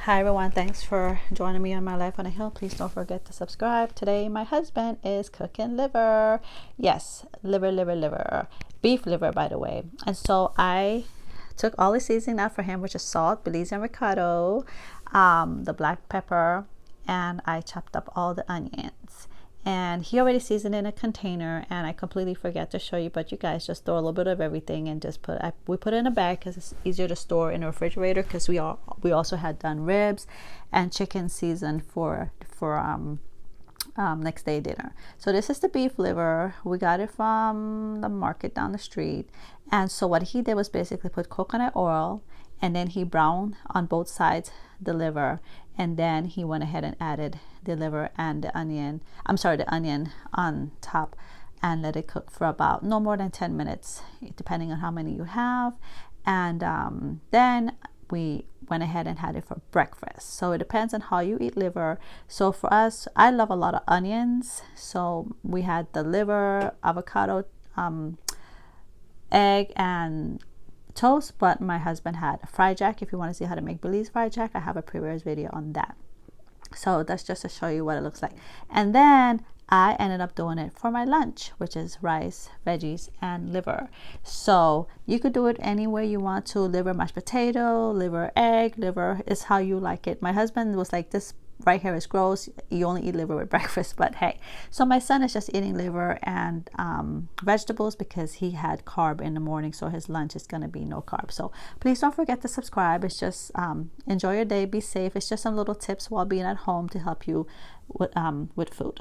Hi everyone, thanks for joining me on my life on a hill. Please don't forget to subscribe. Today my husband is cooking liver. Yes, liver, beef liver, by the way. And so I took all the seasoning out for him, which is salt, Belize and ricotta, the black pepper, and I chopped up all the onions. And he already seasoned in a container, and I completely forget to show you, but you guys just throw a little bit of everything and just we put it in a bag because it's easier to store in a refrigerator, because we also had done ribs and chicken seasoned for next day dinner. So this is the beef liver. We got it from the market down the street. And so what he did was basically put coconut oil, and then he browned on both sides the liver, and then he went ahead and added the liver and the onion on top, and let it cook for about no more than 10 minutes, depending on how many you have. And then we went ahead and had it for breakfast. So it depends on how you eat liver. So for us, I love a lot of onions, so we had the liver, avocado, egg, and toast. But my husband had a fried jack. If you want to see how to make Belize fried jack, I have a previous video on that. So that's just to show you what it looks like. And then I ended up doing it for my lunch, which is rice, veggies, and liver. So you could do it any way you want to. Liver mashed potato, liver egg, liver is how you like it. My husband was like, this right here is gross, you only eat liver with breakfast. But hey, so my son is just eating liver and vegetables because he had carb in the morning, so his lunch is going to be no carb. So please don't forget to subscribe. It's just enjoy your day, be safe. It's just some little tips while being at home to help you with food.